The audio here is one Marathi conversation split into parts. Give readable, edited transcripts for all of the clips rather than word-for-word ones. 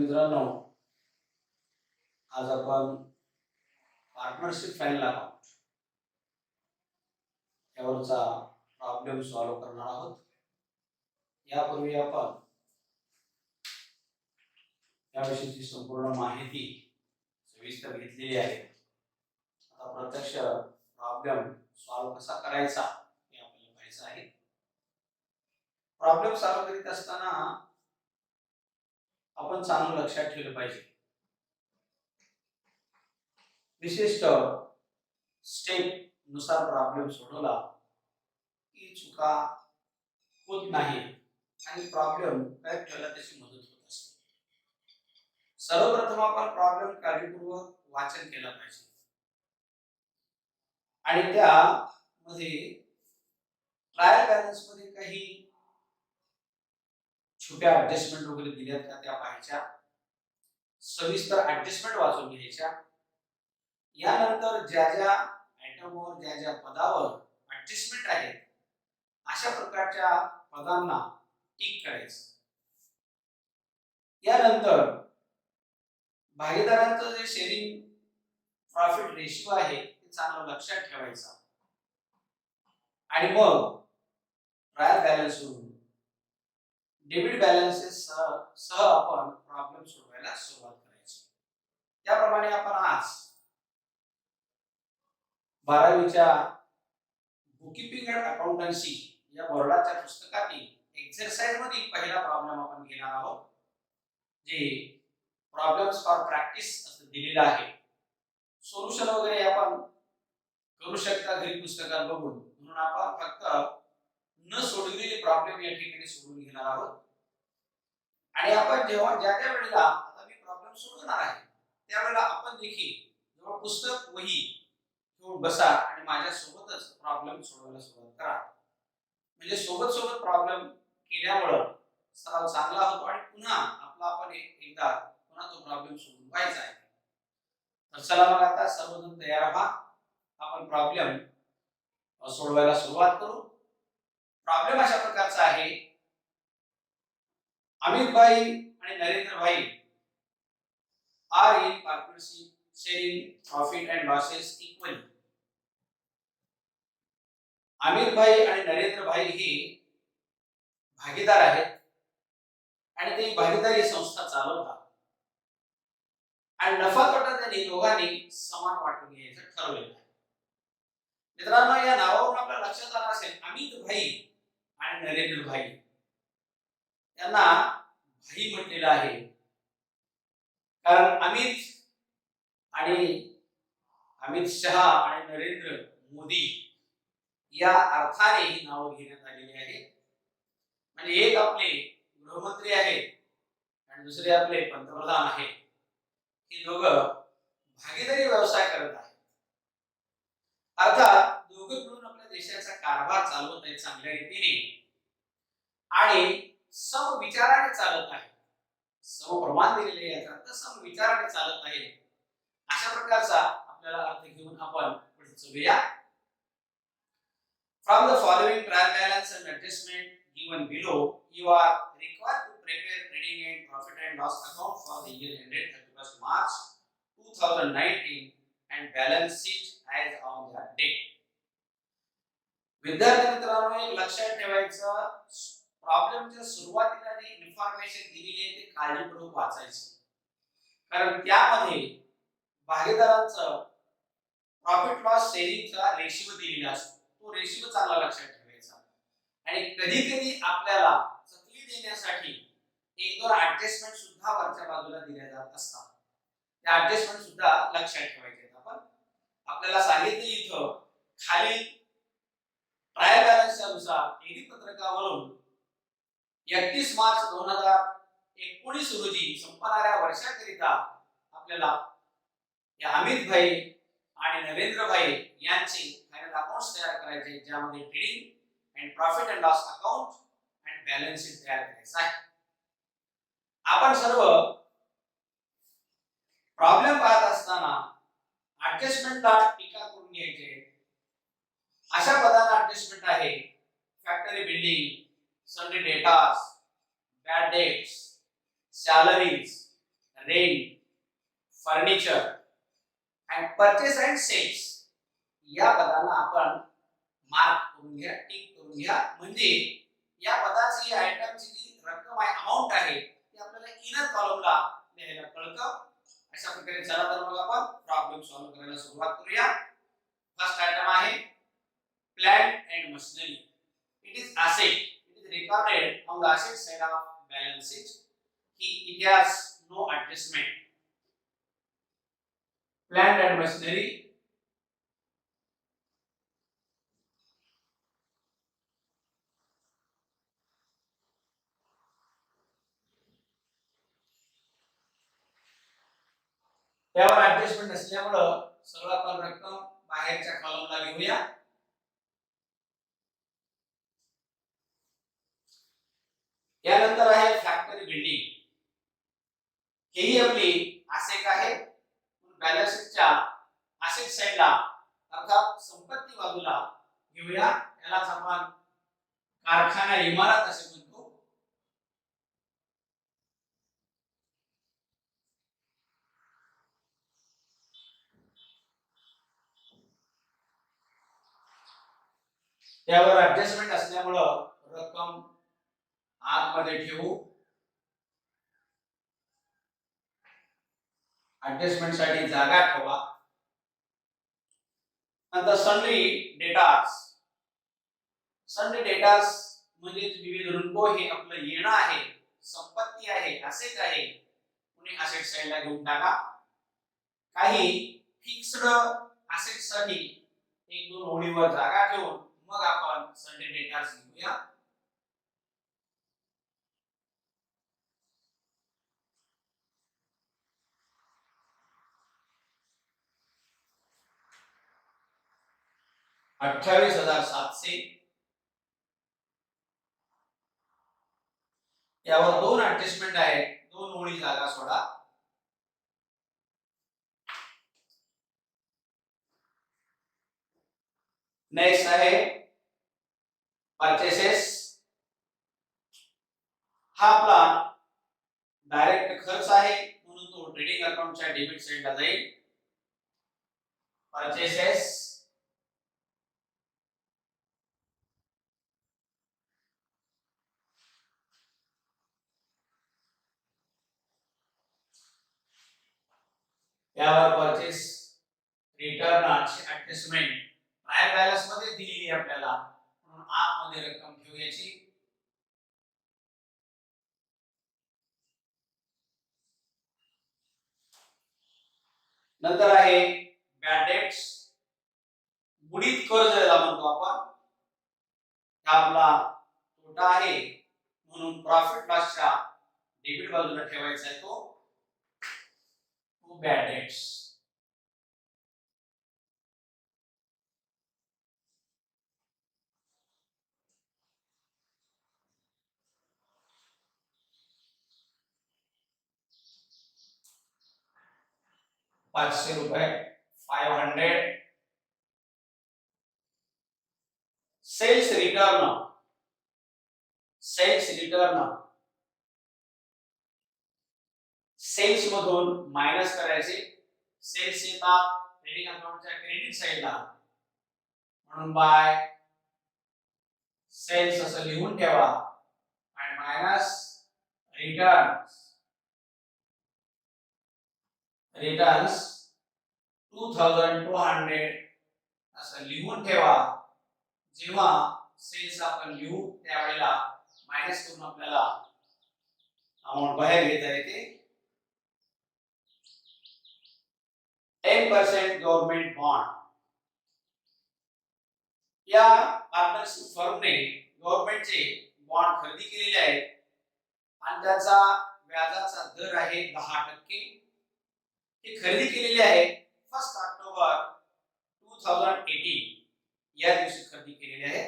मित्रांनो, आज आपण पार्टनरशिप फाईल अकाउंट यावरचा प्रॉब्लेम सॉल्व्ह करणार आहोत. यापूर्वी आपण याविषयीची संपूर्ण माहिती सविस्तर घेतलेली आहे. आता प्रत्यक्ष प्रॉब्लेम सॉल्व्ह कसा करायचा हे आपल्याला पाहायचं आहे. प्रॉब्लेम सॉल्व्ह करीत असताना आपण चांगलं लक्षात ठेवलं पाहिजे. विशिष्ट स्टेप नुसार प्रॉब्लेम सोडवला की चुका होत नाही आणि प्रॉब्लेम करेक्ट व्हायला त्याची मदत होत असते. सर्वप्रथम आपण प्रॉब्लेम काळजीपूर्वक वाचन केलं पाहिजे आणि त्यामध्ये ट्रायल बॅलन्स मध्ये काही छोट्या ऍडजस्टमेंट वगैरे दिल्यात का त्या पाहायच्या. सविस्तर ऍडजस्टमेंट वाचून घ्यायच्या. यानंतर ज्या ज्या आयटमवर ज्या ज्या पदावर ऍडजस्टमेंट आहे अशा प्रकारच्या पदांना टिक करायचं. यानंतर भागीदारांचं जे शेअरिंग प्रॉफिट रेशिओ आहे ते चांगलं लक्षात ठेवायचं आणि मग ट्रायल बॅलन्स वरून डेबिट बॅलन्सेस सह आपण प्रॉब्लेम सोडवायला सुरुवात करायची. त्याप्रमाणे आपण आज 12वीच्या बुककीपिंग अँड अकाउंटन्सी या बोर्डाच्या पुस्तकातील एक्सरसाइज मधील पहिला प्रॉब्लेम आपण घेणार आहोत, जे प्रॉब्लेम्स फॉर प्रॅक्टिस असं दिलेलं आहे. सोल्युशन वगैरे आपण करू शकता घरी पुस्तकात बघून, म्हणून आपण फक्त न सोडवलेले प्रॉब्लेम या ठिकाणी सोडवून घेणार आहोत. आणि आपण जेव्हा ज्या ज्या वेळेला आता मी प्रॉब्लेम सोडवणार आहे त्यावेळेला आपण देखील जेव्हा पुस्तक वही घेऊन बसा आणि माझ्या सोबतच प्रॉब्लेम सोडवायला सुरुवात करा. म्हणजे सोबत सोबत प्रॉब्लेम केल्यामुळे सराव चांगला होतो आणि पुन्हा आपला आपण एकदा पुन्हा तो प्रॉब्लेम सोडून पाहायचा आहे. तर चला मग आता सर्वजण तयार व्हा. आपण प्रॉब्लेम सोडवायला सुरुवात करू. प्रॉब्लेम अशा प्रकारचा आहे. अमित भाई आणि नरेंद्र भाई are in partnership sharing profit and losses equally. Amit भाई आणि नरेंद्र भाई हे भागीदार आहेत आणि ते भागीदारी संस्था चालवतात आणि नफा तोटा त्यांनी दोघांनी समान वाटून घ्यायचं ठरवलेलं आहे. मित्रांनो, या नावावरून आपल्या लक्षात आलं असेल अमित भाई आणि नरेंद्र भाई यांना भाई म्हटलेलं आहे, कारण अमित शहा आणि नरेंद्र मोदी या अर्थाने ही नावं घेण्यात आलेली आहे. म्हणजे एक आपले गृहमंत्री आहेत आणि दुसरे आपले पंतप्रधान आहेत. हे दोघं भागीदारी व्यवसाय करत आहेत. अर्थात दोघं मिळून आपल्या देशाचा कारभार चालवत आहेत चांगल्या रीतीने आणि समविचाराने चालत आहे. समप्रमाण दिलेले याचा अर्थ समविचाराने चालत आहे. अशा प्रकारचा आपल्याला अर्थ घेऊन आपण पुढे चलूया. From the following trial balance and adjustment given below, you are required to prepare reading and profit and loss account for the year ended 31st March 2019 and balance sheet as on that date. विद्यार्थी मित्रांनो, एक लक्षात ठेवायचं, प्रॉब्लेमच्या सुरुवातीला जी इन्फॉर्मेशन दिलेली आहे ते काळजीपूर्वक वाचायची, कारण त्यामध्ये भागीदारांचं प्रॉफिट लॉस शेअरिंगचा रेशिओ दिलेला असतो. तो रेशिओ चांगला लक्षात ठेवायचा आणि कधी कधी आपल्याला चकली देण्यासाठी एक दोन ऍडजस्टमेंट सुद्धा वरच्या बाजूला दिल्या जात असतात. त्या ऍडजस्टमेंट सुद्धा लक्षात ठेवायचे. आपण आपल्याला सांगितलं इथं खाली ट्रायल बॅलन्सच्या नुसार टेली पत्रकावरून 31 मार्च 2019 रोजी संपणाऱ्या वर्षाकरिता आपल्याला या अमित भाई आणि नरेंद्र भाई यांचे फायनल अकाउंट्स तयार करायचे, ज्यामध्ये trading and profit and loss account and balance sheet तयार करायचं आहे. आपण सर्व प्रॉब्लेम पाहत असताना ऍडजस्टमेंटला टीका करून घ्यायचे. अशा पदांना ऍडजस्टमेंट आहे: factory building, sundry debtors, bad debts, salaries, rent, furniture and purchase and sales या पदांना आपण मार्क करून घ्या, टिक करून घ्या. म्हणजे या पदाची आयटमची जी रक्कम आहे, अमाउंट आहे, ती आपल्याला इनर कॉलमला लिहायला कळतं. अशा प्रकारे चला तर मग आपण प्रॉब्लेम सॉल्व्ह करायला सुरुवात करूया. फर्स्ट आयटम आहे plant and machinery. It is asset. It is recorded on the asset side of balance sheet. It has no adjustment. Plant and machinery. त्यावर ऍडजस्टमेंट नसल्यामुळं सर्वात आपण रक्कम बाहेरच्या कॉलमला घेऊया. यानंतर आहे फॅक्टरी बिल्डिंग. ही आपली असेट आहे. बॅलन्स शीटच्या असेट साइडला अर्थात संपत्ती बाजूला घेऊया. यालाच आपण कारखाना इमारत असे म्हणतो. त्यावर ऍडजस्टमेंट असल्यामुळं रक्कम आतमध्ये ठेवू. ऍडजस्टमेंट साठी जागा ठेवा. नंतर सन्ड्री डेटार्स. सन्ड्री डेटार्स म्हणजे विविध ऋणको हे आपलं येणं आहे, संपत्ती आहे, असेट आहे. तुम्ही असेट साइडला घेऊन टाका. काही फिक्स्ड असेट साठी एक दोन ओळीवर जागा ठेवून मग आपण सन्ड्री डेटार्स घेऊया. $28,700. यावर दोन ऍडजस्टमेंट आहे, दोन ओळी जागा सोडा. नेक्स्ट आहे परचेसेस. हा आपला डायरेक्ट खर्च आहे म्हणून तो ट्रेडिंग अकाउंटच्या डेबिट साइडला जाईल. परचेसेस यावर परचेस रिटर्नची ऍडजस्टमेंट ट्रायल बॅलन्स मध्ये दिलेली आपल्याला, म्हणून आत मध्ये रक्कम ठेवायची. नंतर आहे बॅड डेट्स. बुडीत कर्ज याला म्हणतो आपण. हा आपला तोटा आहे म्हणून प्रॉफिट लॉसच्या डेबिट बाजूला ठेवायचा आहे तो bad debts. ₹500. 500. Sales return. Sales return sales मधून मायनस करायचे. सेल्स येतात ट्रेडिंग अकाउंटच्या क्रेडिट साइडला, म्हणून बाय सेल्स असं लिहून ठेवा आणि मायनस रिटर्न्स. रिटर्न्स 2200 असं लिहून ठेवा. जेव्हा सेल्स आपण लिहू त्यावेळेला मायनस करून आपल्याला अमाउंट बाहेर घेता येते. 10% गव्हर्नमेंट बॉन्ड. या पार्टनरशिप फर्मने गव्हर्नमेंटचे बॉन्ड खरेदी केलेले आहेत आणि त्याचा व्याजाचा दर आहे 10%. हे खरेदी केलेले आहे 1 ऑक्टोबर 2018 या दिवशी खरेदी केलेले आहे.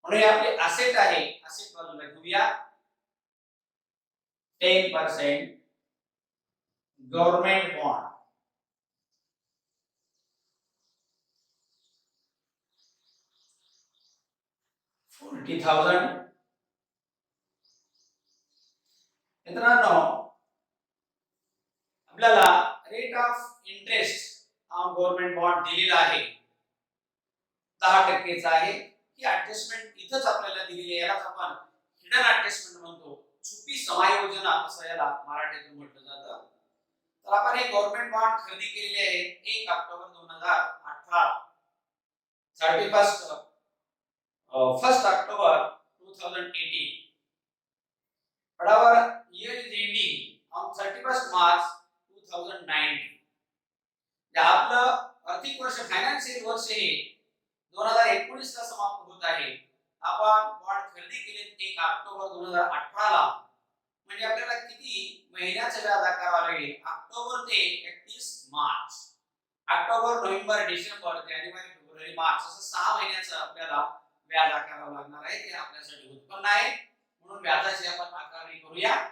म्हणून हे आपले असेट आहे. असेट बाजूला घेऊया. 10% गव्हर्नमेंट बॉन्ड. $40,000. मित्रांनो इंटरेस्ट ऑन गव्हर्नमेंट बॉन्ड दिलेला आहे 10% चा आहे. ही ऍडजस्टमेंट इथंच आपल्याला दिलेली आहे. यालाच आपण हिडन ऍडजस्टमेंट म्हणतो. छुपी समायोजन असं याला मराठीतून म्हटलं जातं. तर आपण हे गव्हर्नमेंट बॉन्ड खरेदी केलेले आहे 1 October 2018 1st October 2018. But our year is ending on 31st March 2019. आपलं आर्थिक वर्ष फायनान्शियल वर्ष हे 2019 ला समाप्त होत आहे. आपण बॉन्ड खरेदी केले 1 ऑक्टोबर 2018 ला. म्हणजे आपल्याला किती महिन्याचं व्याज आकारावं लागेल? ऑक्टोबर ते 31 मार्च. ऑक्टोबर, नोव्हेंबर, डिसेंबर, जानेवारी, फेब्रुवारी, मार्च असं 6 महिन्याचं आपल्याला व्याज आकारावं लागणार आहे. ते आपल्यासाठी उत्पन्न आहे. म्हणून व्याजाची आपण आकारणी करूया.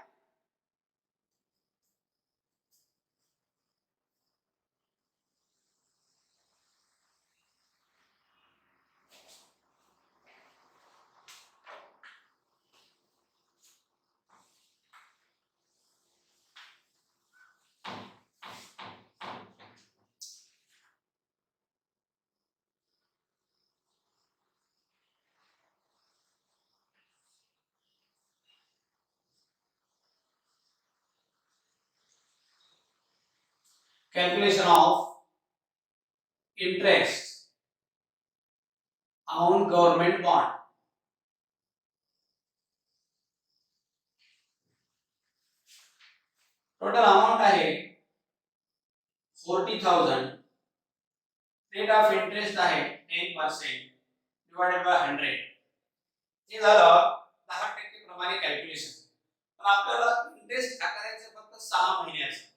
Calculation of interest on government bond. Total amount आहे 40,000. Rate of interest आहे 10% divided by 100. हे झालं 10% प्रमाणे कॅल्क्युलेशन. पण आपल्याला इंटरेस्ट आकारायचं फक्त 6 महिन्याचं.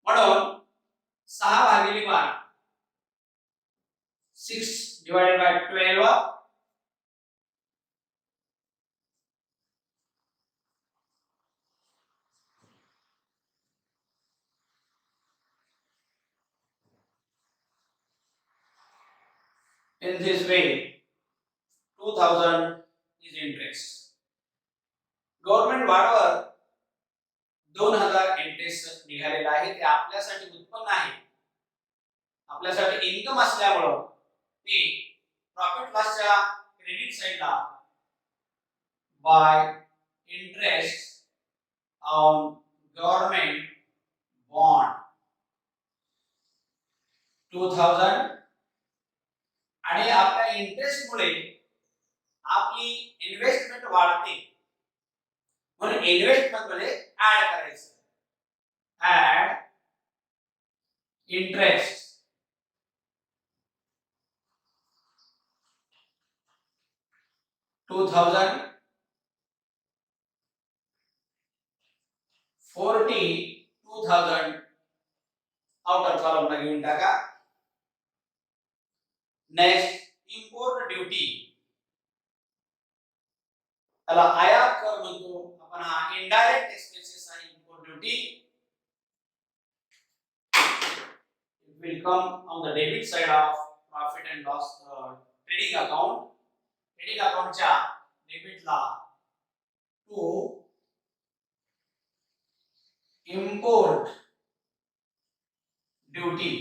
म्हणून 6 भागिले 12 6 divided by 12 in this way 2000 is interest. Government बॉन्डवर 2000 इंटरेस्ट निघालेला आहे. ते आपल्यासाठी उत्पन्न आहे. आपल्यासाठी इन्कम असल्यामुळे ते प्रॉफिट लॉसच्या क्रेडिट साइडला bye interest on government bond 2000. आणि आपल्या इंटरेस्ट मुळे आपली इन्व्हेस्टमेंट वाढते. म्हणून इन्व्हेस्टमेंट मध्ये ऍड करायचं. ऍड इंटरेस्ट $2,000 42,000 आउटर कॉलमला घेऊन टाका. Next import duty. त्याला आयात कर म्हणतो आपण. हा इनडायरेक्ट एक्सपेन्सेस आहे. Import duty it will come on the debit side of profit and loss trading account. Trading अकाउंटच्या डेबिटला to import duty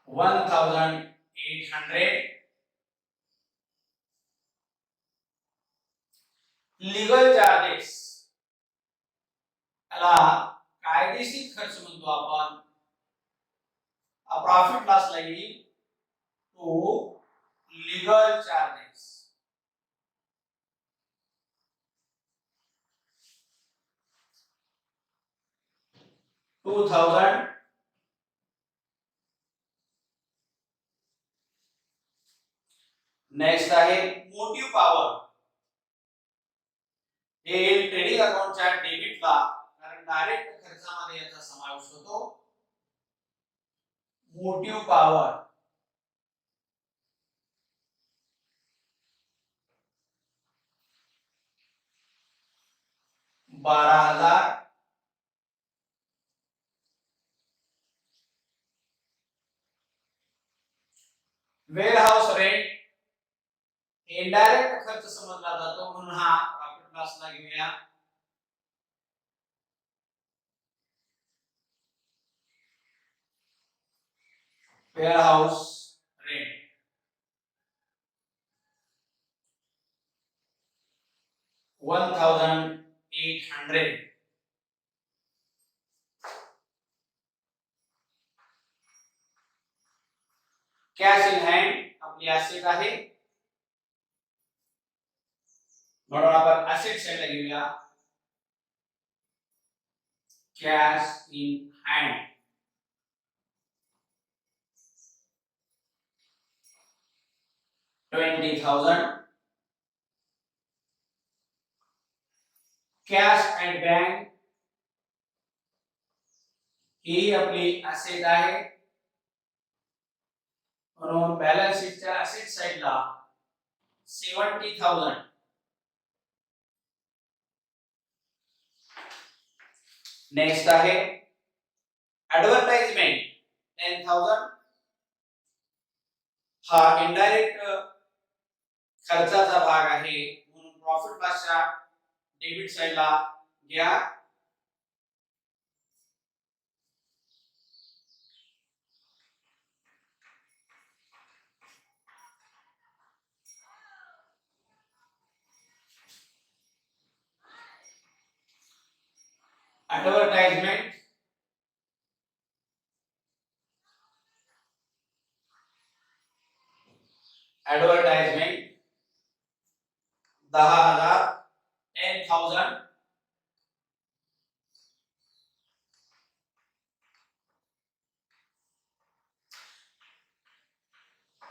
1,800. Legal charges याला कायदेशीर खर्च म्हणतो आपण. प्रॉफिट लॉस ला येईल to legal charges. $2,000. नेक्स्ट आहे मोटिव पॉवर. हे ट्रेडिंग अकाउंटच्या डेबिटला, कारण डायरेक्ट खर्चामध्ये याचा समावेश होतो. Motive power 12,000. Warehouse rent indirect खर्च समजला जातो. म्हणून हा प्रॉफिट लॉस ला घेऊया. warehouse rent. $1,800. Cash in hand आपली ऍसेट आहे, म्हणून आपण ऍसेट साइडला घेऊया. Cash in hand $20,000. Cash and bank ही आपली ऍसेट आहे, म्हणून बॅलन्स शीटच्या ऍसेट साइडला 70,000. नेक्स्ट आहे ऍडव्हर्टाइजमेंट 10,000. हा इनडायरेक्ट खर्चाचा भाग आहे, म्हणून प्रॉफिट लॉसच्या डेबिट साइडला घ्या. Advertisement advertisement 10,000 10,000.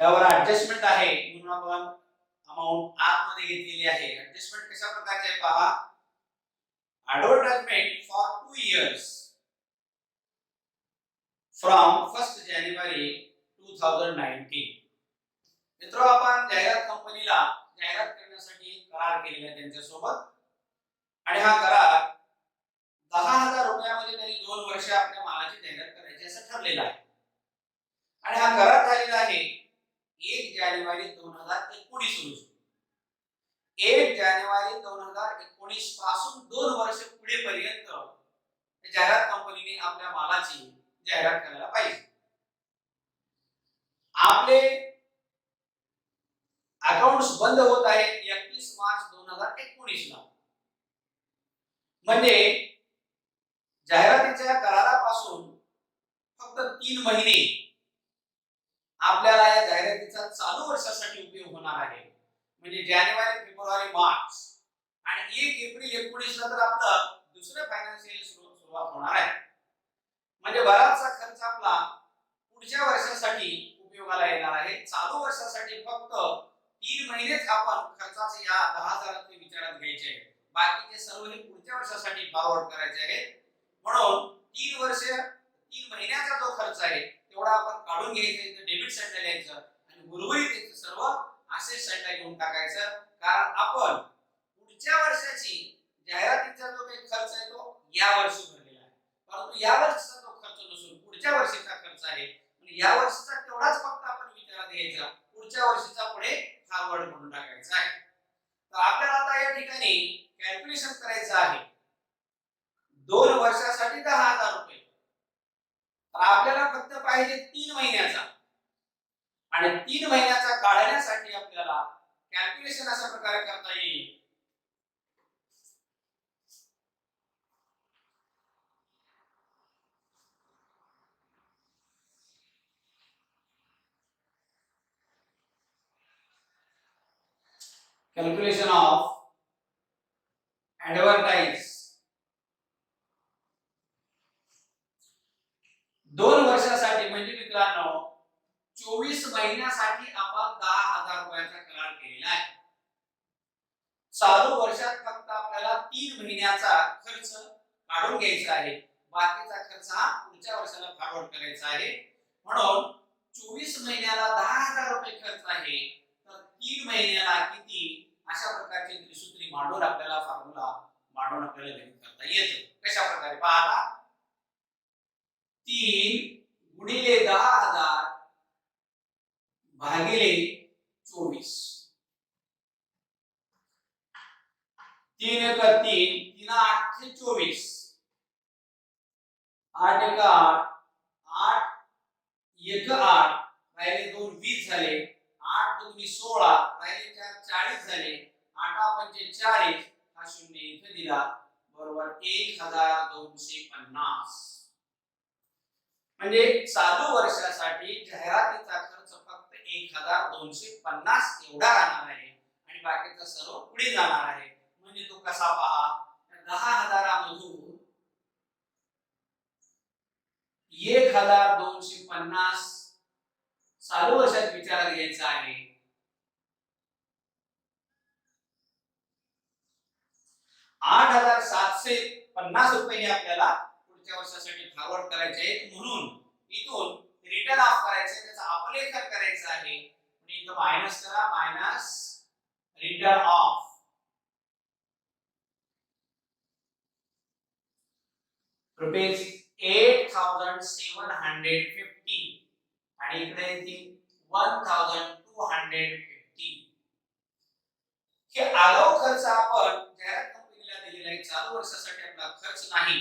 यावर ऍडजस्टमेंट आहे, म्हणून आपण अमाउंट आतमध्ये घेतलेली आहे. ऍडजस्टमेंट कशा प्रकारचे आहे पहा. Advertisement for 2 years from 1st January 2019. मित्र, आपण जाहिरात कंपनीला जाहिरात करण्यासाठी करार केलेला आहे त्यांच्यासोबत, आणि हा करार 10,000 रुपयामध्ये त्यांनी 2 वर्ष आपल्या मालाची जाहिरात करायची असं ठरलेलं आहे. आणि हा करार झालेला आहे 1 जानेवारी 2019 रोजी. 1 जानेवारी 2019 पासून 2 वर्ष पुढे पर्यंत जाहिरात कंपनीने आपल्या मालाची जाहिरात करायला पाहिजे. आपले अकाउंट्स बंद होत आहे 31 मार्च 2019 ला. म्हणजे जाहिरातीच्या करारापासून फक्त 3 महिने आपल्याला या जाहिरातीचा चालू वर्षासाठी उपयोग होणार आहे. म्हणजे जानेवारी, फेब्रुवारी, मार्च आणि 1 एप्रिल 19 ला तर आपलं दुसरं फायनान्शियल सुरुवात होणार आहे. म्हणजे बराचसा खर्च आपला पुढच्या वर्षासाठी उपयोगाला येणार आहे. चालू वर्षासाठी फक्त 3 महिनेच आपण खर्चाचे या 10,000 विचारात घ्यायचे आहे. बाकीचे सर्व हे पुढच्या वर्षासाठी फॉरवर्ड करायचे आहेत. म्हणून 3 महिन्याचा जो खर्च आहे तेवढा आपण काढून घ्यायचा, इथे डेबिट साइडला लिहायचं आणि उर्वरित सर्व असेट साइडला घेऊन टाकायचं. कारण आपण पुढच्या वर्षाची जाहिरातीचा जो काही खर्च आहे तो या वर्षी भरलेला आहे, परंतु या वर्षीचा तो खर्च नसून पुढच्या वर्षीचा खर्च आहे. म्हणजे या वर्षीचा तेवढाच फक्त आपण विचारात घ्यायचा, पुढच्या वर्षीचा पुढे फॉरवर्ड करून टाकायचा आहे. तर आपल्याला आता या ठिकाणी कॅल्क्युलेशन करायचं आहे 2 वर्षासाठी 10,000 रुपये. तर आपल्याला फक्त पाहिजे 3 महिन्याचा, आणि 3 महिन्याचा काढण्यासाठी आपल्याला कॅल्क्युलेशन अशा प्रकारे करता येईल. Calculation of advertise 2 वर्षासाठी, म्हणजे मित्रांनो 24 महिन्यासाठी आपण 10,000 रुपयाचा करार केलेला आहे. चालू वर्षात फक्त आपल्याला 3 महिन्याचा खर्च काढून घ्यायचा आहे, बाकीचा खर्च हा पुढच्या वर्षाला फॉरवर्ड करायचा आहे. म्हणून 24 महिन्याला 10,000 रुपये खर्च आहे, तर 3 महिन्याला किती, अशा प्रकारची त्रिसूत्री मांडून आपल्याला फॉर्म्युला मांडून आपल्याला गणित करता येते. कशा प्रकारे पहा. 3 गुणिले 10,000 भागिले 24. 3 एक 3, 3 8 24, 8 एक 8, 8 एक 8, राहिले 2 20 झाले, 8 दुनी 16 राहिले 4 40 झाले, 8 पंचे 40, हा शून्य इथे दिला बरोबर 1250. म्हणजे चालू वर्षासाठी जाहिरातीचा खर्च फक्त 1250 एवढा राहणार आहे आणि बाकीचा सर्व पुढे जाणार आहे. म्हणजे तो कसा पहा, 10,000 मधून 1250 चालू वर्षात विचारात घ्यायचा आहे. 8,750 रुपये हे आपल्याला पुढच्या वर्षासाठी फॉरवर्ड करायचे आहेत. म्हणून इथून रिटर्न ऑफ करायचे, त्याचा अपलेखन करायचं आहे. म्हणजे इथं मायनस करा, मायनस रिटर्न ऑफ रुपीज 8,750 आणि इकडे येते 1,250. हे आगाऊ खर्च आपण जाहिरात कंपनीला दिलेला आहे. चालू वर्षासाठी आपला खर्च नाही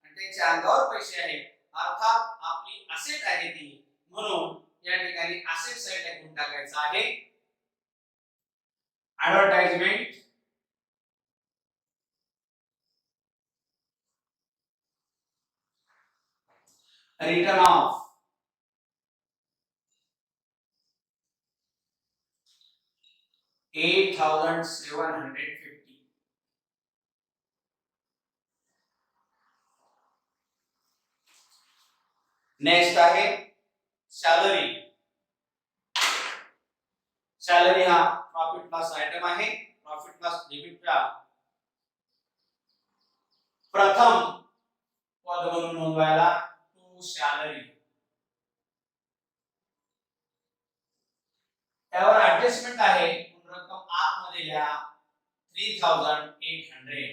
आणि त्याच्या अंगावर पैसे आहेत, अर्थात आपली असेट आहे ती. म्हणून या ठिकाणी असेट साइडला घेऊन टाकायचं आहे. Advertisement, return of, $8,750. नेक्स्ट आहे सॅलरी. सॅलरी हा प्रॉफिट लॉस आयटम आहे. प्रॉफिट लॉस डेबिटचा प्रथम पद म्हणून नोंदवायला टू सॅलरी. त्यावर ऍडजस्टमेंट आहे. रक्कम आत मध्ये लिहा 3,800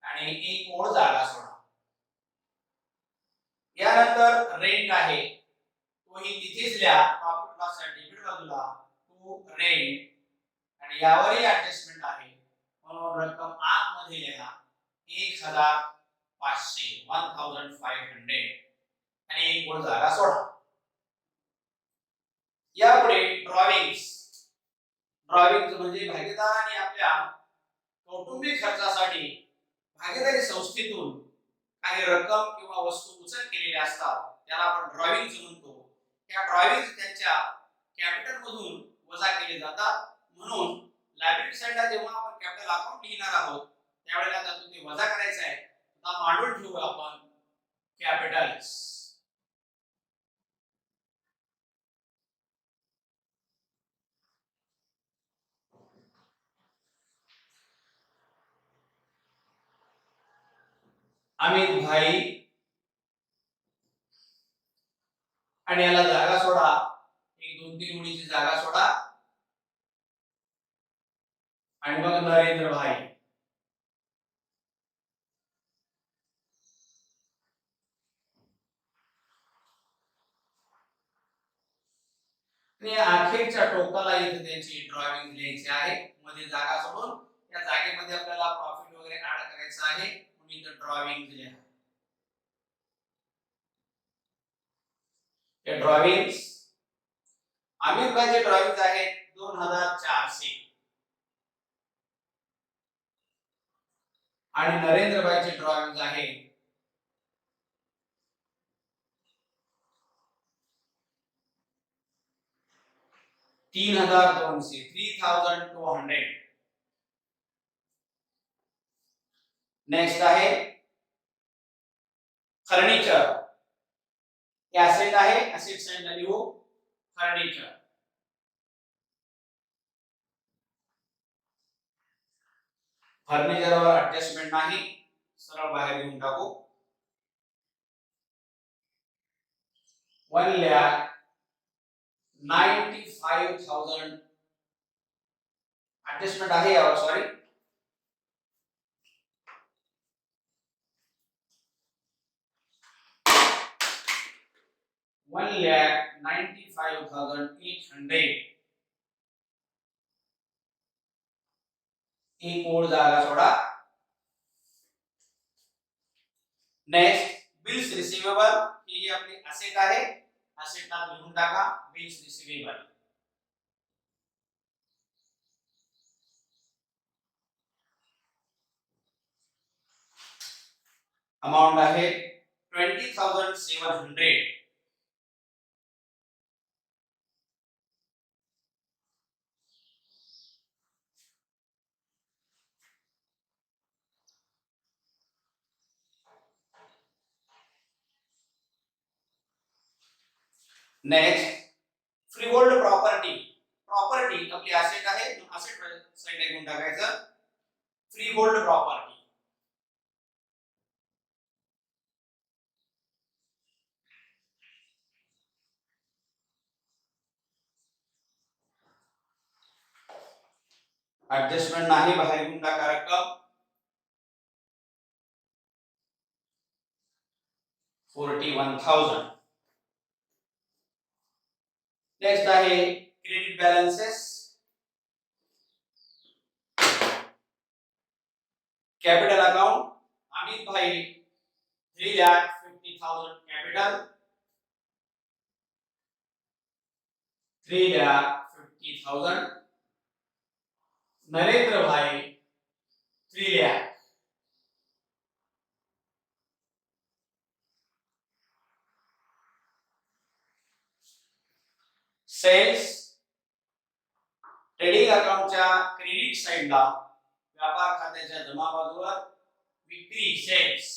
आणि एक ओळ जागा सोडा. यानंतर रेंट आहे, तोही तिथेच लिहा. प्रॉफिट लॉस च्या डेबिट बाजूला टू रेंट आणि यावरही ऍडजस्टमेंट आहे. म्हणून रक्कम आत मध्ये लिहा 1,500 आणि एक ओळ जागा सोडा. यापुढे ड्रॉविंग्स. ड्रॉविंग्स म्हणजे भागीदारांनी आपल्या कौटुंबिक खर्चासाठी भागीदारी संस्थेतून काही रक्कम किंवा वस्तू उचल केलेल्या असतात, त्याला आपण ड्रॉविंग्स म्हणतो. त्या ड्रॉविंग्स त्यांच्या कॅपिटल मधून वजा केले जातात. म्हणून लायबिलिटी साइडला जेव्हा आपण कॅपिटल अकाउंट लिहिणार आहोत त्यावेळेला त्यातून ते वजा करायचं आहे. आता मांडून ठेवू आपण कॅपिटल्स. अमित भाई आणि याला जागा सोडा, एक 2-3 ओळीची जागा सोडा आणि मग नरेंद्र भाई. आणि अखेरच्या टोकाला इथे त्यांची ड्रॉइंग लिहायची आहे. मध्ये जागा सोडून त्या जागेमध्ये आपल्याला प्रॉफिट वगैरे ऍड करायचं आहे. म्हणून इथे ड्रॉइंग लिहा. हे ड्रॉइंग्स अमित भाईचे ड्रॉइंग्स आहेत 2,400 आणि नरेंद्र भाईचे ड्रॉइंग्स आहेत 3,200. नेक्स्ट आहे फर्निचर. हे असेट आहे, असेट साइडला लिहू फर्निचर. फर्निचरवर ऍडजस्टमेंट नाही, सरळ बाहेर घेऊन टाकू. 1,95,000 ऍडजस्टमेंट आहे यावर, सॉरी. $1,95,800. एक ओळ जागा सोडा. Next bills receivable. ही आपली असेट आहे असेटला लिहून टाका बिल्स रिसिवेबल. अमाउंट आहे 20,700. Next freehold property. प्रॉपर्टी आपली असेट आहे, असेट साइडला घेऊन टाकायचं फ्रीहोल्ड प्रॉपर्टी. ऍडजस्टमेंट नाही, बाहेर घेऊन टाका रक्कम 41,000. नेक्स्ट आहे credit balances. Capital account Amit भाई 3,50,000 कॅपिटल 3,50,000. नरेंद्र भाई 3 लाख. सेल्स ट्रेडिंग अकाउंटच्या क्रेडिट साइडला व्यापार खात्याच्या जमा बाजूवर विक्री सेल्स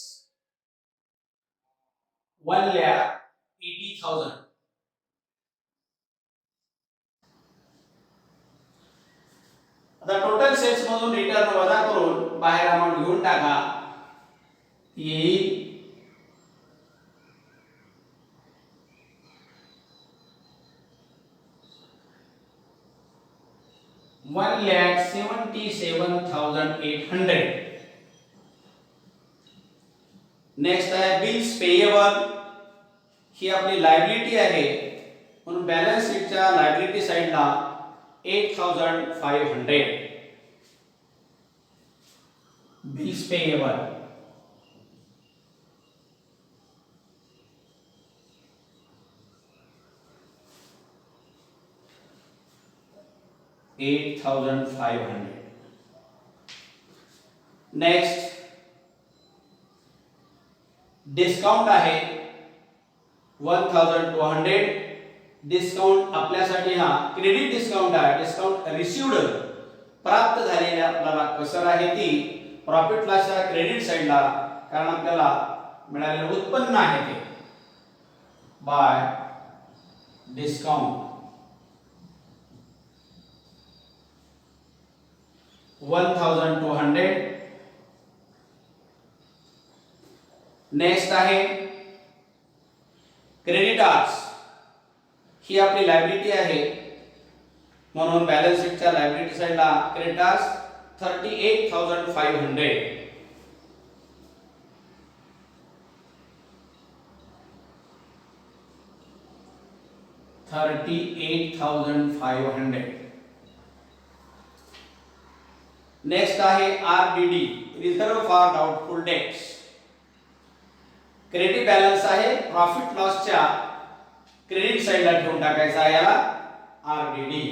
1,80,000. आता टोटल सेल्स मधून रिटर्न वजा करून बाहेर अमाउंट घेऊन टाका. येईल 1,77,800. नेक्स्ट आहे बिल्स पेएबल. ही आपली लायबिलिटी आहे म्हणून बॅलन्स शीटच्या लायबिलिटी साइडला 8,500 बिल्स पेएबल. $8,500. नेक्स्ट डिस्काउंट आहे 1,200. डिस्काउंट आपल्यासाठी हा क्रेडिट डिस्काउंट आहे. डिस्काउंट रिसिव्ड प्राप्त झालेल्या आपल्याला कसर आहे ती प्रॉफिट लॉसच्या क्रेडिट साइडला, कारण आपल्याला मिळालेले उत्पन्न आहे ते बाय डिस्काउंट 1,200. नेक्स्ट आहे क्रेडिटर्स. ही आपली लायबिलिटी आहे म्हणून बॅलन्स शीटच्या लायबिलिटी साइडला क्रेडिटर्स 38,500. नेक्स्ट आहे RDD reserve for doubtful debts. Credit balance आहे प्रॉफिट लॉसच्या क्रेडिट साइडला ठेवून टाकायचा आहे याला आरडीडी.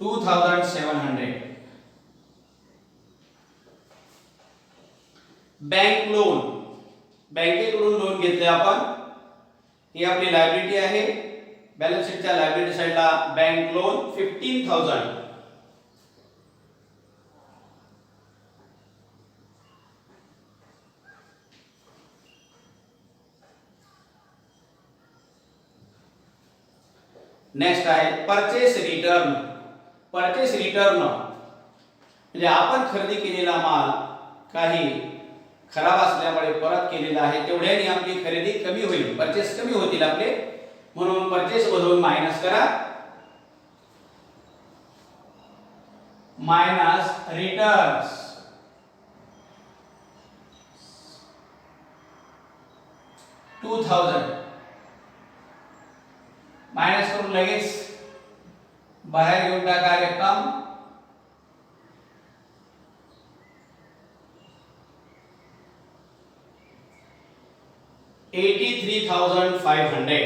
$2,700. Bank loan. बँकेकडून लोन घेतले आपण. ही आपली लायबिलिटी आहे. बॅलन्स शीटच्या लायबिलिटी साइडला बँक लोन 15,000. नेक्स्ट आहे परचेस रिटर्न. परचेस रिटर्न म्हणजे आपण खरेदी केलेला माल काही खराब असल्यामुळे परत केलेला आहे, तेवढ्याने आपली खरेदी कमी होईल, परचेस कमी होतील आपले, म्हणून परचेस मधून मायनस करा. Minus returns 2,000. मायनस करून लगेच बाहेर घेऊन टाका रक्कम 83,500.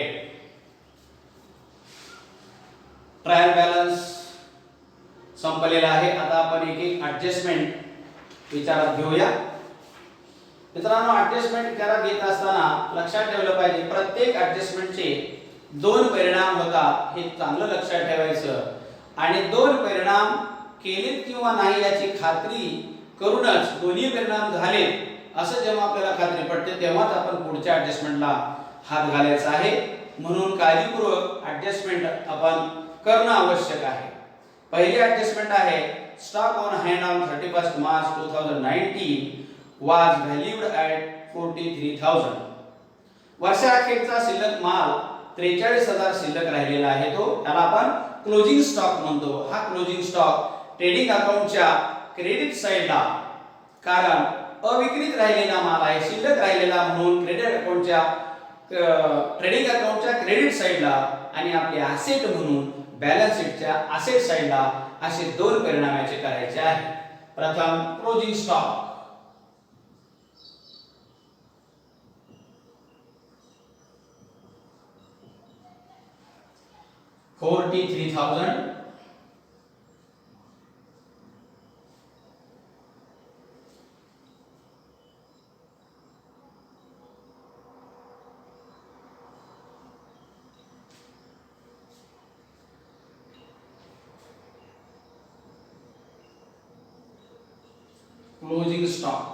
ट्रायल बॅलन्स संपलेला आहे. आता आपण एक एक ऍडजस्टमेंट विचारात घेऊया. मित्रांनो, ऍडजस्टमेंट विचारात घेत असताना लक्षात ठेवलं पाहिजे प्रत्येक ऍडजस्टमेंटचे दोन परिणाम होतात हे चांगलं लक्षात ठेवायचं. आणि दोन परिणाम केलेत किंवा नाही याची खात्री करूनच दोन्ही परिणाम झाले असं जेव्हा आपल्याला खात्री पडते तेव्हाच आपण पुढच्या ऍडजस्टमेंटला हात घालायचा आहे. म्हणून काळजीपूर्वक ऍडजस्टमेंट आपण करणं आवश्यक आहे. पहिली ऍडजस्टमेंट आहे stock on hand on 31 March 2019 was valued at 43,000. वर्षाअखेरचा शिल्लक माल 43,000 शिल्लक राहिलेला आहे. तो त्याला आपण क्लोजिंग स्टॉक म्हणतो. हा क्लोजिंग स्टॉक ट्रेडिंग अकाउंटच्या क्रेडिट साइडला, कारण अविक्रीत राहिलेला माल आहे, शिल्लक राहिलेला, म्हणून ट्रेडिंग अकाउंटच्या क्रेडिट साइडला आणि आपले असेट म्हणून बॅलन्स शीटच्या असेट साइडला असे दोन परिणाम याचे करायचे आहे. प्रथम closing stock 43,000. Closing stock.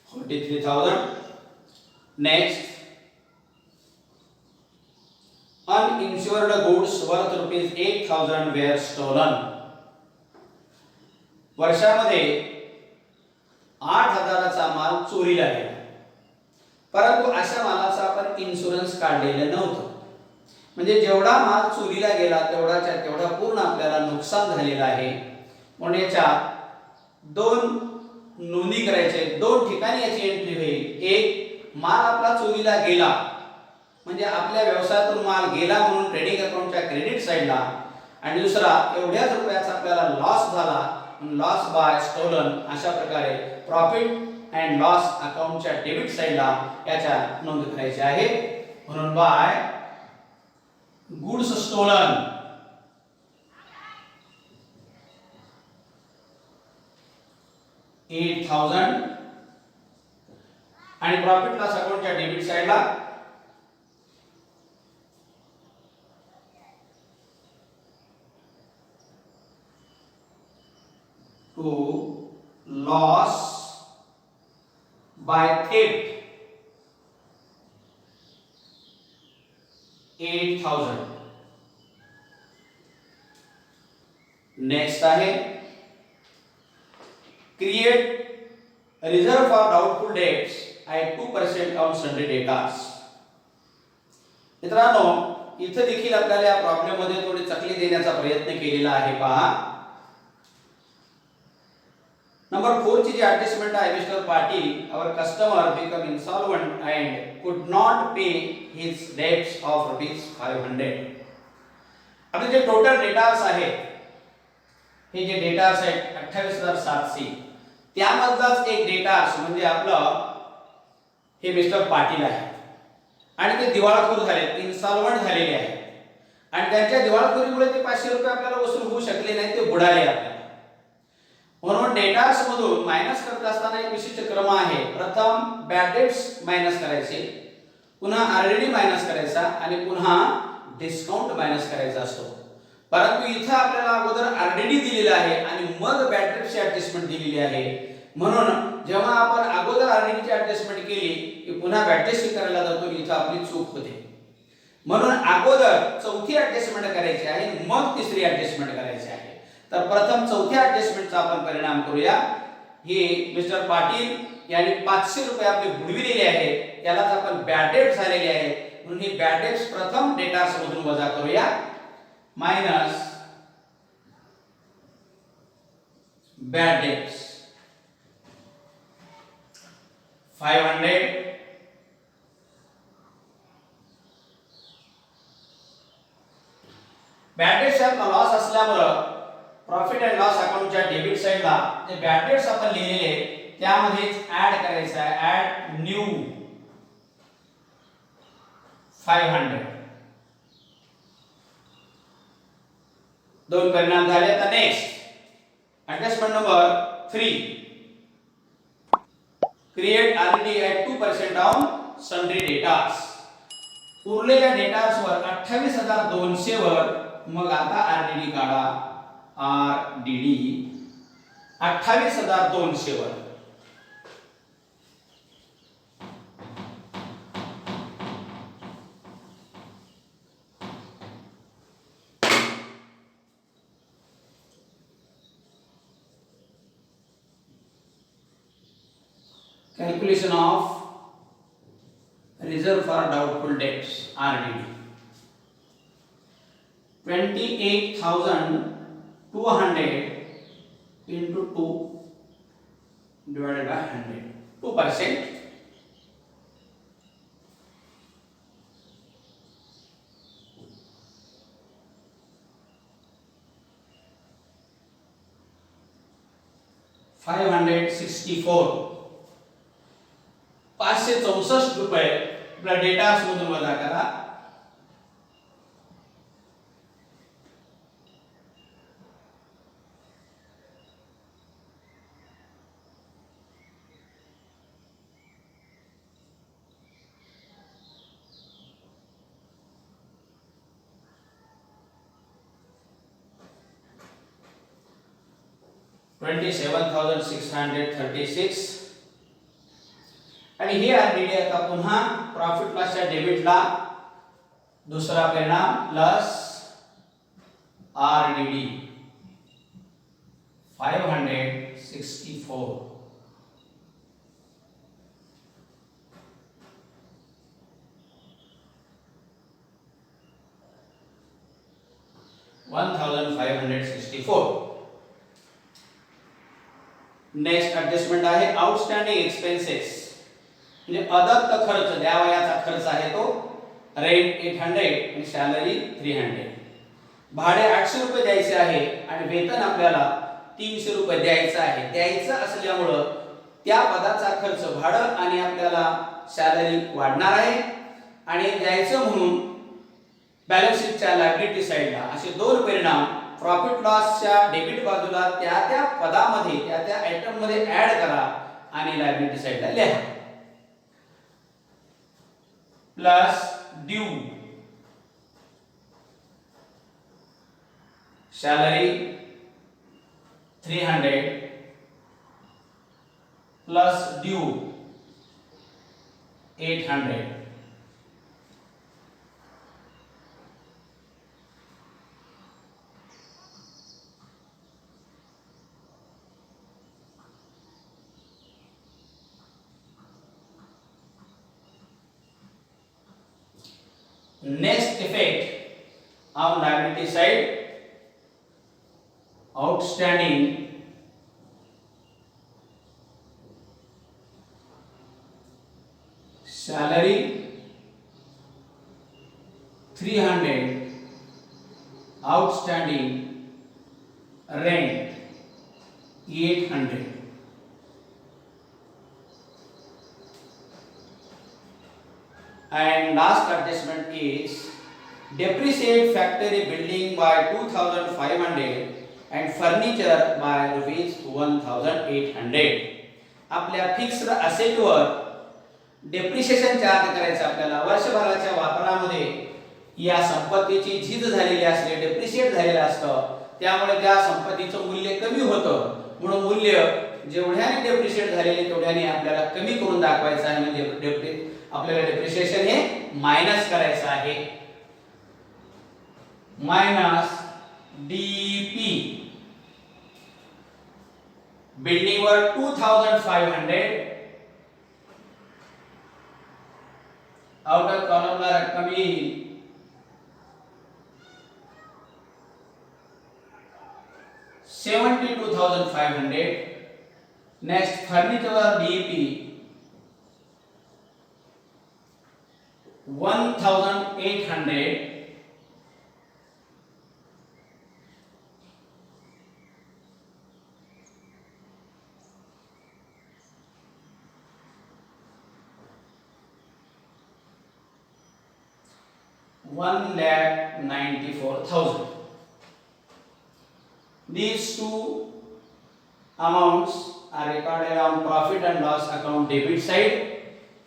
$43,000. Next, uninsured goods worth ₹8,000 were stolen. वर्षामध्ये 8,000चा माल चोरीला गेला, परंतु अशा मालाचा आपण इन्शुरन्स काढलेलं नव्हतं. म्हणजे जेवढा माल चोरीला गेला तेवढाच्या तेवढा पूर्ण आपल्याला नुकसान झालेलं आहे. म्हणून याच्या दोन नोंदी करायचे, दोन ठिकाणी याची एंट्री होईल. एक, माल आपला चोरीला गेला म्हणजे आपल्या व्यवसायातून माल गेला म्हणून ट्रेडिंग अकाउंटच्या क्रेडिट साइडला, आणि दुसरा, एवढ्याच रुपयाचा आपल्याला लॉस झाला, लॉस बाय स्टोलन, अशा प्रकारे प्रॉफिट अँड लॉस अकाउंटच्या डेबिट साइडला याच्या नोंद करायची आहे. म्हणून बाय गुड्स स्टोलन $8,000 आणि प्रॉफिट लॉस अकाउंटच्या डेबिट साइडला to loss by theft $8,000. Next आहे create reserve for doubtful debts at 2% on sundry debtors. मित्रांनो, इथे देखील आपल्याला या प्रॉब्लेम मध्ये थोडी चकली देण्याचा प्रयत्न केलेला आहे. पहा, नंबर 4 ची जी ऍडजस्टमेंट आहे, mister Patil, our customer become insolvent and could not pay his debts of ₹500. आपले जे टोटल डेटार्स आहे, हे जे डेटार्स आहेत 28,700, त्यामधलाच एक डेटार्स म्हणजे आपलं हे मिस्टर पाटील आहे आणि ते दिवाळखोर झाले, इन्सॉल्वंट झालेले आहेत आणि त्यांच्या दिवाळखोरीमुळे ते ₹500 आपल्याला वसूल होऊ शकले नाही, ते बुडाले आपल्याला. म्हणून डेटार्स मधून मायनस करत असताना एक विशिष्ट क्रम आहे. प्रथम बॅड डेट्स मायनस करायचे, पुन्हा आरडीडी मायनस करायचा आणि पुन्हा डिस्काउंट मायनस करायचा असतो. परंतु इथे आपल्याला अगोदर आरडीडी दिलेला आहे आणि मग बॅड डेट्सची ऍडजस्टमेंट दिलेली आहे. म्हणून जेव्हा आपण अगोदर आरडीडीची ऍडजस्टमेंट केली की पुन्हा बॅड डेट्स करायला जातो, इथे आपली चूक होते. म्हणून अगोदर चौथी ऍडजस्टमेंट करायची आहे, मग तिसरी ऍडजस्टमेंट करायची आहे. तर प्रथम चौथ्या ऍडजस्टमेंटचा आपण परिणाम करूया. हे मिस्टर पाटील यांनी ₹500 आपले बुडविलेले आहेत, त्यालाच आपण बॅड डेट झालेले आहे. म्हणून ही बॅड डेट्स प्रथम डेटार्स मधून वजा करूया. Minus bad debts 500 bad debts आपला लॉस असल्यामुळं प्रॉफिट अँड लॉस अकाउंटच्या डेबिट साइडला जे बॅड डेट्स आपण लिहिलेले त्यामध्येच ऍड करायचं आहे ऍड न्यू 500 दोन परिणाम झाले. आता next adjustment number 3 create RD at 2% on sundry datas. उरलेल्या डेटासवर 28,200 वर मग आता आरडीडी काढा. आरडीडी 28,200 वर calculation of reserve for doubtful debts RDD 28,200 into 2 divided by 100 2%. $564 ₹564 आपला डेटा मधून वजा करा. $27,636 आणि हे आरडीडी आता पुन्हा प्रॉफिट लॉसच्या डेबिटला दुसरा परिणाम प्लस आरडीडी 564 1564. नेक्स्ट ऍडजस्टमेंट आहे आउटस्टँडिंग एक्सपेन्सेस म्हणजे अदत्त खर्च द्यावयाचा खर्च आहे तो रेंट 800 आणि सॅलरी 300. भाडे 800 रुपये द्यायचे आहे आणि वेतन आपल्याला 300 रुपये द्यायचं आहे. द्यायचं असल्यामुळं त्या पदाचा खर्च भाडं आणि आपल्याला सॅलरी वाढणार आहे आणि द्यायचं म्हणून बॅलन्स शीटच्या लायबिलिटी साइडला असे दोन परिणाम प्रॉफिट लॉसच्या डेबिट बाजूला त्या पदामध्ये त्या आयटम मध्ये ऍड करा आणि लायबिलिटी साइडला लिहा. Plus due salary 300 plus due 800. Next effect on liability side, outstanding salary 300, outstanding rent 800. And last adjustment is depreciate factory building by 2,500 and furniture by ₹1,800. आपल्या फिक्स्ड असेटवर डेप्रिशिएशन चार्ज करायचं आपल्याला. वर्षभराच्या वापरामध्ये या संपत्तीची झीज झालेली असते, डेप्रिशिएट झालेलं असतं, त्यामुळे त्या संपत्तीचं मूल्य कमी होतं. म्हणून मूल्य जेवढ्याने डेप्रिशिएट झालेले तेवढ्याने आपल्याला कमी करून दाखवायचं आहे. म्हणजे आपल्याला डेप्रिशिएशन हे मायनस करायचं आहे. मायनस डीपी बिल्डिंग वर 2,500 आउटर कॉलमला रक्कम येईल 72,500. Next furniture DP 1800 1,94,000. These two amounts are recorded on profit and loss account debit side.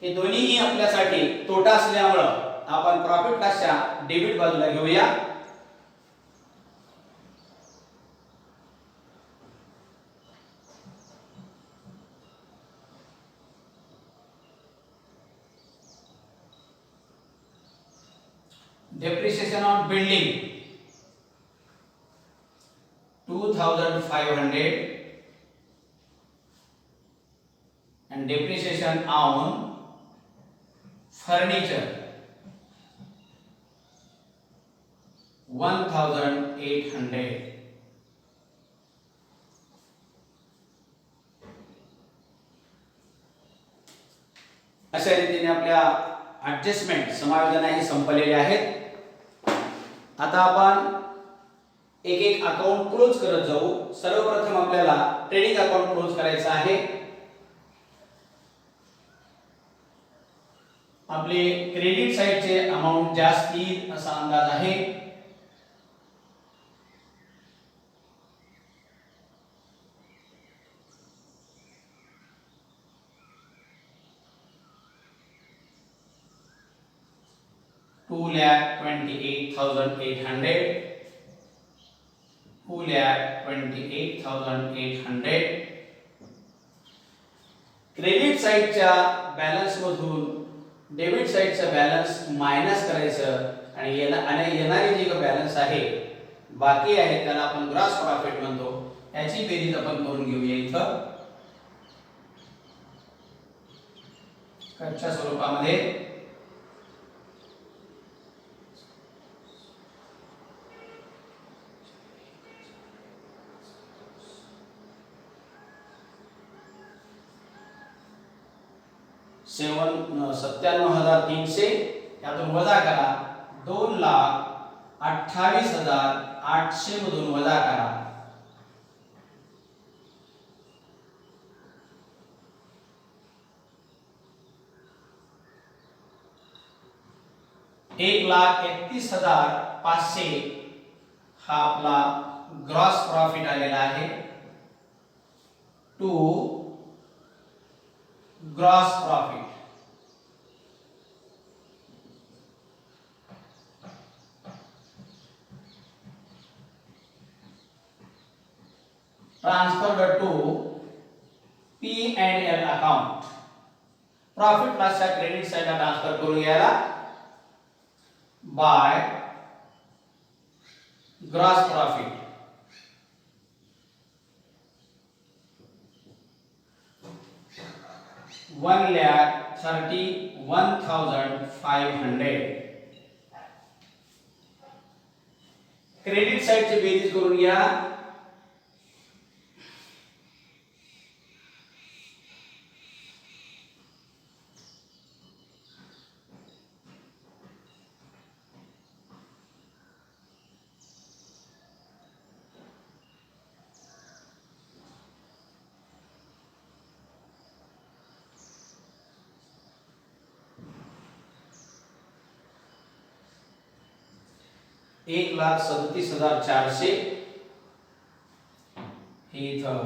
हे दोन्हीही आपल्यासाठी तोटा असल्यामुळं आपण प्रॉफिट लॉसच्या डेबिट बाजूला घेऊया. Depreciation on building 2,500 and depreciation on furniture 1,800. अशा रीतीने आपल्या ऍडजस्टमेंट समायोजनाही संपलेले आहेत. आता आपण एक एक अकाउंट क्लोज करत जाऊ. सर्वप्रथम आपल्याला ट्रेडिंग अकाउंट क्लोज करायचं आहे. आपले क्रेडिट साइडचे अमाउंट जास्त येईल असा अंदाज आहे. $2,28,800 $2,28,800. क्रेडिट साइडच्या बॅलन्स मधून डेबिट साइडचा बॅलन्स मायनस करायचं आणि येणारे जे बॅलन्स आहे बाकी आहे त्याला आपण ग्रॉस प्रॉफिट म्हणतो. याची बेरीज आपण करून घेऊया. इथं कच्च्या स्वरूपामध्ये $97,300 यातून वजा करा. 2,28,800 मधून वजा करा. $1,31,500 हा आपला ग्रॉस प्रॉफिट आलेला आहे. To gross profit transferred to P&L account. Profit लॉसच्या क्रेडिट साइडला ट्रान्सफर करून घ्यायला बाय ग्रॉस प्रॉफिट. $1,31,500. क्रेडिट साइडची बेरीज करून घ्या. $1,37,400 हे इथं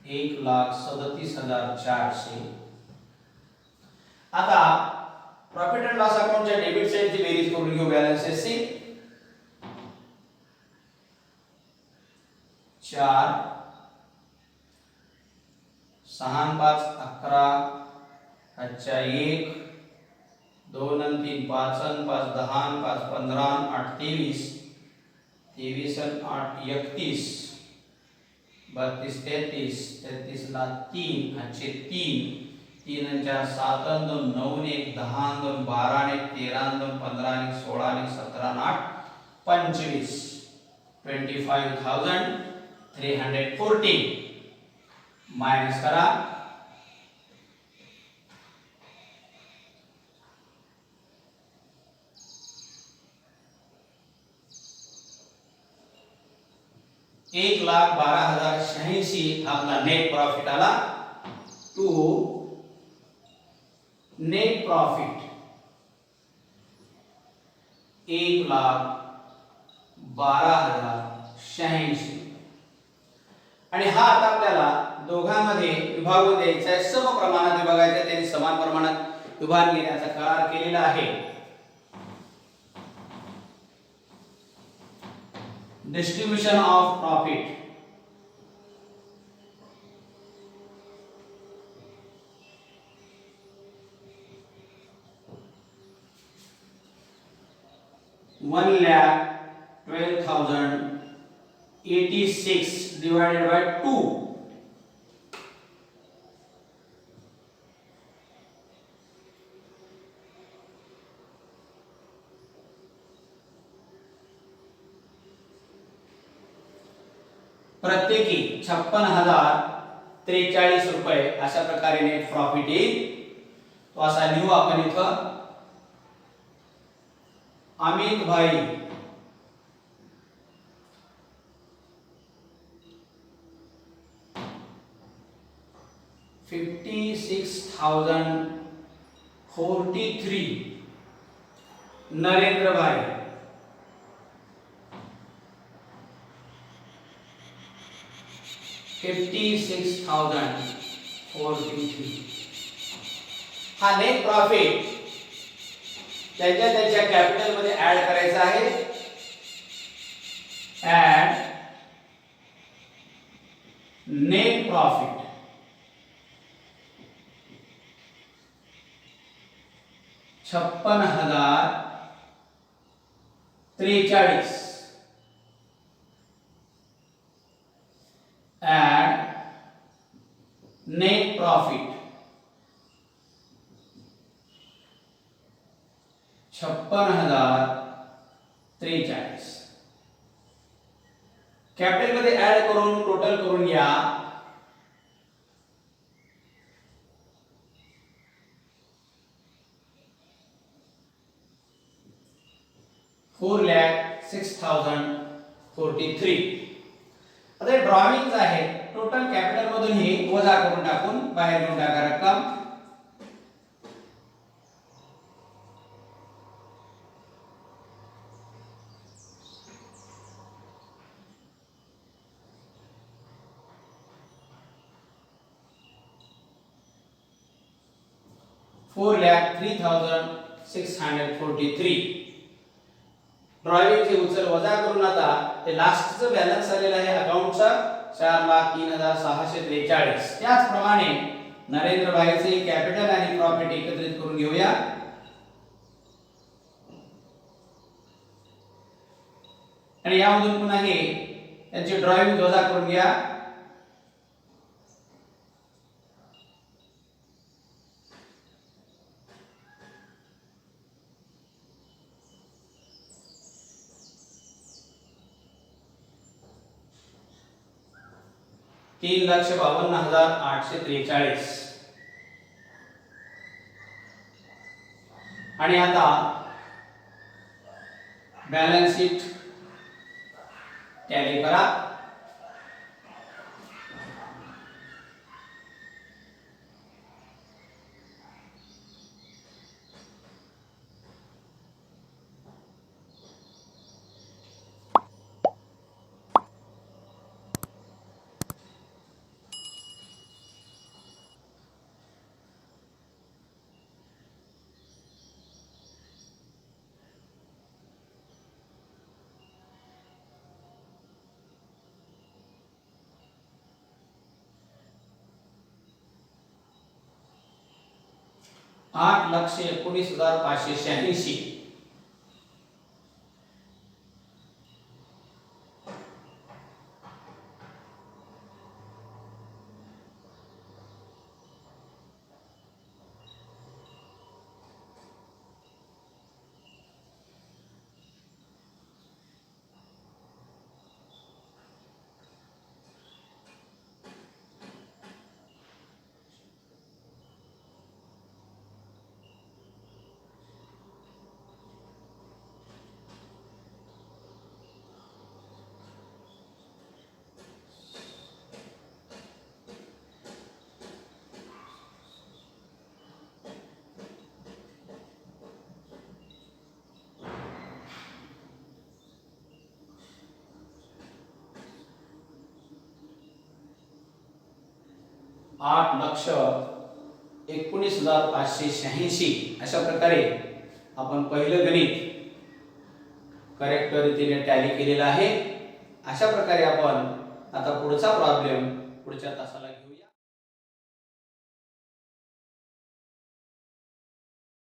1,37,400. आता प्रॉफिट अँड लॉस अकाउंटच्या डेबिट साइडची बेरीज करून घेऊ. बॅलन्सेसची 4 6 5 11 अच्छा 1 2 आणि 3 5 आणि 5 10 आणि 5 15 आणि 8 23 23 आणि 8 31 32 33 33 ला 3 अच्छे 3 3 आणि 4 7 आणि 2 9 आणि 1 10 आणि 2 12 आणि 1 13 आणि 2 15 आणि 16 आणि 17 आणि 8 25 25,340 माइनस करा 1,12,086 आपला नेट प्रॉफिट आला. To net profit 1,12,086. आणि हा आता आपल्याला दोघांमध्ये विभागून द्यायचा आहे, सम प्रमाणात विभागायचा आहे. त्यांनी समान प्रमाणात विभाग घेण्याचा करार केलेला आहे. Distribution of profit. $1,12,086 divided by 2. प्रत्येकी 56,043 रुपये अशा प्रकारे नेट प्रॉफिट येईल. तो असा लिहू आपण इथं. अमित भाई 56,043. नरेंद्र भाई 56,043. हा नेट प्रॉफिट त्याच्या कॅपिटल मध्ये ऍड करायचा आहे. Add net profit 56,043. Add net profit 56,043. Capital मध्ये ऍड करून टोटल करून घ्या. $4,06,043. आता ड्रॉइंग आहे. टोटल कॅपिटल मधून हे वजा करून टाकून बाहेर घेऊन टाका रक्कम. $4,03,643. ड्रॉइंगचे उचल वजा करून आता ते लास्टचं बॅलन्स आलेलं आहे अकाउंटचा 4,03,643. त्याचप्रमाणे नरेंद्र भाईचे कॅपिटल आणि प्रॉफिट एकत्रित करून घेऊया. आणि यामधून पुन्हा हे त्यांची ड्रॉइंग वजा करून घ्या. $3,52,843. आणि आता बॅलन्स शीट टॅली करा. $8,19,586. 8,19,586 अशा प्रकारे आपण पहिलं गणित करेक्ट रीतीने टॅली केलेलं आहे. अशा प्रकारे आपण आता पुढचा प्रॉब्लेम पुढच्या तासाला घेऊ.